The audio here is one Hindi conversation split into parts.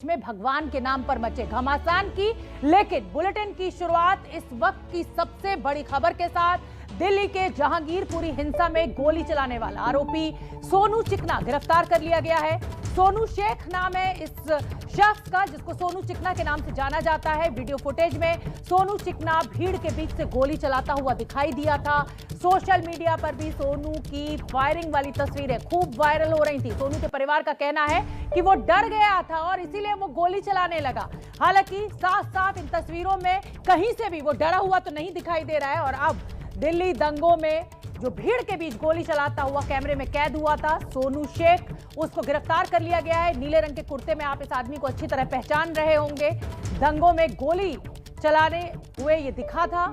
में भगवान के नाम पर मचे घमासान की। लेकिन बुलेटिन की शुरुआत इस वक्त की सबसे बड़ी खबर के साथ। दिल्ली के जहांगीरपुरी हिंसा में गोली चलाने वाला आरोपी सोनू चिकना गिरफ्तार कर लिया गया है। सोनू शेख नाम है इस शख्स का, जिसको सोनू चिकना के नाम से जाना जाता है। वीडियो फुटेज में सोनू चिकना भीड़ के बीच से गोली चलाता हुआ दिखाई दिया था। सोशल मीडिया पर भी सोनू की फायरिंग वाली तस्वीरें खूब वायरल हो रही थी। सोनू के परिवार का कहना है कि वो डर गया था और इसीलिए वो गोली चलाने लगा। हालांकि साफ साफ इन तस्वीरों में कहीं से भी वो डरा हुआ तो नहीं दिखाई दे रहा है। और अब दिल्ली दंगों में जो भीड़ के बीच गोली चलाता हुआ कैमरे में कैद हुआ था सोनू शेख, उसको गिरफ्तार कर लिया गया है। नीले रंग के कुर्ते में आप इस आदमी को अच्छी तरह पहचान रहे होंगे। दंगों में गोली चलाने हुए ये दिखा था।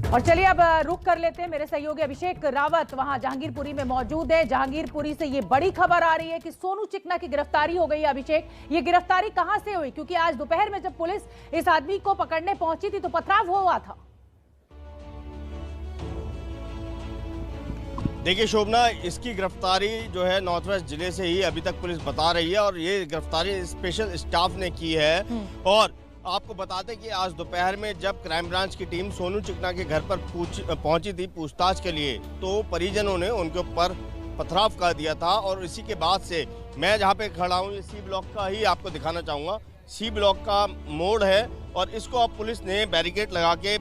और चलिए अब रुक कर लेते हैं, मेरे सहयोगी अभिषेक रावत वहां जहांगीरपुरी में मौजूद है। जहांगीरपुरी से ये बड़ी खबर आ रही है कि सोनू चिकना की गिरफ्तारी हो गई है। अभिषेक, ये गिरफ्तारी कहां से हुई? क्योंकि आज दोपहर में जब पुलिस इस आदमी को पकड़ने पहुंची थी तो पथराव हुआ था। देखिए शोभना, इसकी गिरफ्तारी जो है नॉर्थ वेस्ट जिले से ही अभी तक पुलिस बता रही है और ये गिरफ्तारी स्पेशल स्टाफ ने की है। और आपको बता दें कि आज दोपहर में जब क्राइम ब्रांच की टीम सोनू चिकना के घर पर पहुंची थी पूछताछ के लिए, तो परिजनों ने उनके ऊपर पथराव कर दिया था। और इसी के बाद से मैं जहां पे खड़ा हूं, ये सी ब्लॉक का ही आपको दिखाना चाहूँगा। सी ब्लॉक का मोड़ है और इसको अब पुलिस ने बैरिकेड लगा के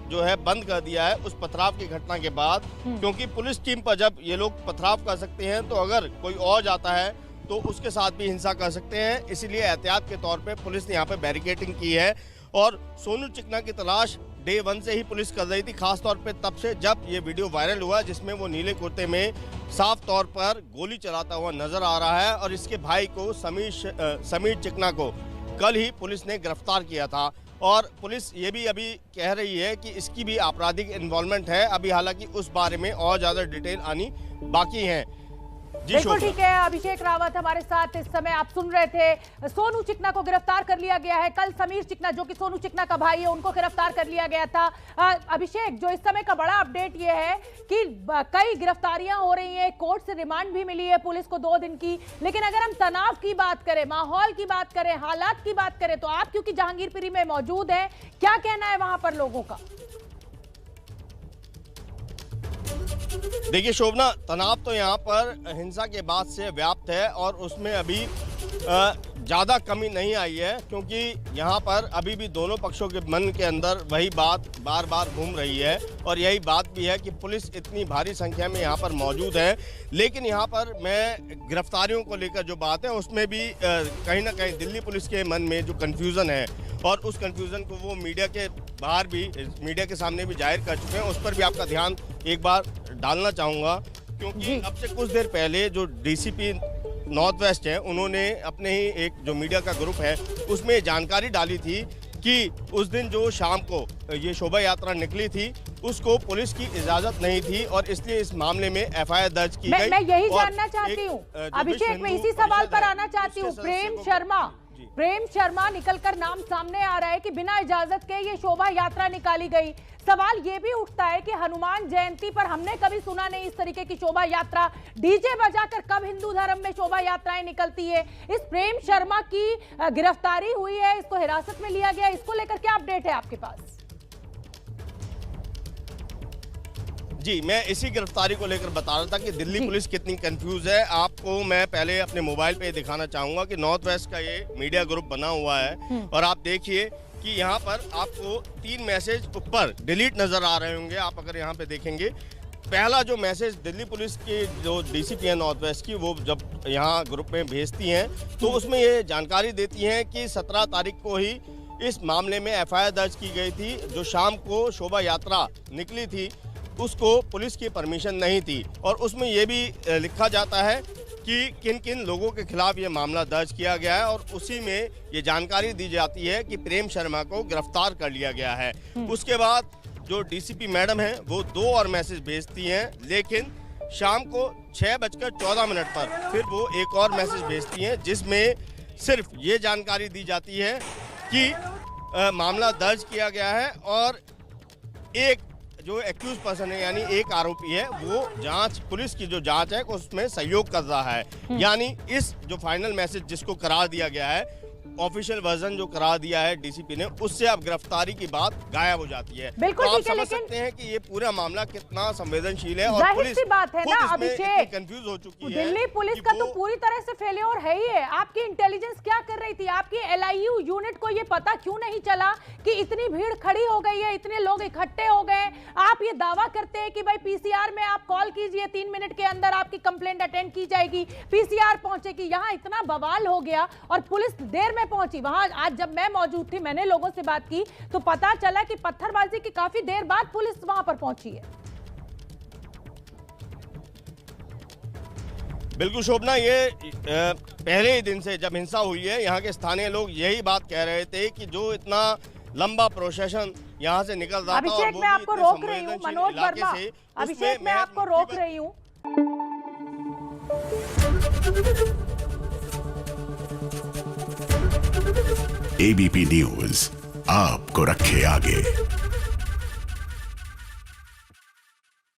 जो है बंद कर दिया है उस पथराव की घटना के बाद। क्योंकि पुलिस टीम पर जब ये लोग पथराव कर सकते हैं तो अगर कोई और जाता है तो उसके साथ भी हिंसा कर सकते हैं। इसीलिए एहतियात के तौर पे पुलिस ने यहाँ पे बैरिकेडिंग की है। और सोनू चिकना की तलाश डे 1 से ही पुलिस कर रही थी, खास तौर पे तब से जब ये वीडियो वायरल हुआ जिसमें वो नीले कुर्ते में साफ तौर पर गोली चलाता हुआ नजर आ रहा है। और इसके भाई को समीर चिकना को कल ही पुलिस ने गिरफ्तार किया था। और पुलिस ये भी अभी कह रही है कि इसकी भी आपराधिक इन्वॉल्वमेंट है। अभी हालांकि उस बारे में और ज्यादा डिटेल आनी बाकी है। बिल्कुल ठीक है, अभिषेक रावत हमारे साथ इस समय। आप सुन रहे थे सोनू चिकना को गिरफ्तार कर लिया गया है। कल समीर चिकना जो कि सोनू चिकना का भाई है, उनको गिरफ्तार कर लिया गया था। अभिषेक, जो इस समय का बड़ा अपडेट ये है कि कई गिरफ्तारियां हो रही हैं, कोर्ट से रिमांड भी मिली है पुलिस को 2 दिन की। लेकिन अगर हम तनाव की बात करें, माहौल की बात करें, हालात की बात करें, तो आप क्योंकि जहांगीरपुरी में मौजूद है, क्या कहना है वहां पर लोगों का? देखिए शोभना, तनाव तो यहाँ पर हिंसा के बाद से व्याप्त है और उसमें अभी ज़्यादा कमी नहीं आई है। क्योंकि यहाँ पर अभी भी दोनों पक्षों के मन के अंदर वही बात बार बार घूम रही है। और यही बात भी है कि पुलिस इतनी भारी संख्या में यहाँ पर मौजूद है। लेकिन यहाँ पर मैं गिरफ्तारियों को लेकर जो बात है उसमें भी कहीं ना कहीं दिल्ली पुलिस के मन में जो कन्फ्यूज़न है, और उस कन्फ्यूज़न को वो मीडिया के बाहर भी, मीडिया के सामने भी जाहिर कर चुके हैं, उस पर भी आपका ध्यान एक बार डालना चाहूँगा। क्योंकि अब से कुछ देर पहले जो डीसीपी नॉर्थ वेस्ट है, उन्होंने अपने ही एक जो मीडिया का ग्रुप है उसमें जानकारी डाली थी कि उस दिन जो शाम को ये शोभा यात्रा निकली थी उसको पुलिस की इजाजत नहीं थी और इसलिए इस मामले में एफआईआर दर्ज की गई। मैं यही जानना चाहती हूँ अभिषेक, मैं इसी सवाल पर आना चाहती हूँ। प्रेम शर्मा निकलकर नाम सामने आ रहा है कि बिना इजाजत के ये शोभा यात्रा निकाली गई। सवाल ये भी उठता है कि हनुमान जयंती पर हमने कभी सुना नहीं इस तरीके की शोभा यात्रा। डीजे बजाकर कब हिंदू धर्म में शोभा यात्राएं निकलती है? इस प्रेम शर्मा की गिरफ्तारी हुई है, इसको हिरासत में लिया गया, इसको लेकर क्या अपडेट है आपके पास? जी, मैं इसी गिरफ्तारी को लेकर बता रहा था कि दिल्ली पुलिस कितनी कंफ्यूज है। आपको मैं पहले अपने मोबाइल पे दिखाना चाहूंगा कि नॉर्थ वेस्ट का ये मीडिया ग्रुप बना हुआ है। और आप देखिए कि यहाँ पर आपको 3 मैसेज ऊपर डिलीट नजर आ रहे होंगे। आप अगर यहाँ पे देखेंगे, पहला जो मैसेज दिल्ली पुलिस की जो डीसीपी है नॉर्थ वेस्ट की, वो जब यहाँ ग्रुप में भेजती हैं तो उसमें ये जानकारी देती हैं कि 17 तारीख को ही इस मामले में एफआईआर दर्ज की गई थी। जो शाम को शोभा यात्रा निकली थी उसको पुलिस की परमिशन नहीं थी। और उसमें यह भी लिखा जाता है कि किन किन लोगों के खिलाफ ये मामला दर्ज किया गया है। और उसी में ये जानकारी दी जाती है कि प्रेम शर्मा को गिरफ्तार कर लिया गया है। उसके बाद जो डीसीपी मैडम है वो 2 और मैसेज भेजती हैं, लेकिन शाम को 6:14 पर फिर वो एक और मैसेज भेजती हैं जिसमें सिर्फ ये जानकारी दी जाती है कि मामला दर्ज किया गया है और एक जो एक्यूज पर्सन है यानी एक आरोपी है वो जांच, पुलिस की जो जांच है उसमें सहयोग कर रहा है। यानी इस जो फाइनल मैसेज जिसको करार दिया गया है, ऑफिशियल वर्जन जो करार दिया है डीसीपी ने, उससे अब गिरफ्तारी की बात गायब हो जाती है। बिल्कुल तो आप ठीक है, समझ लेकिन सकते हैं कि ये पूरा मामला कितना संवेदनशील है और जाहिर पुलिस सी बात है खुद ना इसमें अभिषेक, इतनी कंफ्यूज हो चुकी है। दिल्ली पुलिस कि का तो वो- पूरी तरह से फेलियर है ही है। आपकी इंटेलिजेंस क्या कर रही थी? आपकी एलआईयू यूनिट को ये पता क्यों नहीं चला कि इतनी भीड़ खड़ी हो गई है, इतने लोग इकट्ठे हो गए? आप ये दावा करते हैं कि भाई पीसीआर में आप कॉल कीजिए, 3 मिनट के अंदर आपकी कंप्लेंट अटेंड की जाएगी, पीसीआर पहुंचेगी। यहां इतना बवाल हो गया और पुलिस देर में पहुंची। वहां आज जब मैं मौजूद थी, मैंने लोगों से बात की तो पता चला कि पत्थरबाजी की काफी देर बाद पुलिस वहां पर पहुंची है। बिल्कुल शोभना, ये पहले ही दिन से जब हिंसा हुई है यहाँ के स्थानीय लोग यही बात कह रहे थे कि जो इतना लंबा प्रोसेशन यहाँ से निकल रहा था, अभिषेक मैं आपको रोक रही हूँ, मनोज वर्मा, अभिषेक मैं आपको रोक रही हूँ। एबीपी न्यूज आपको रखे आगे।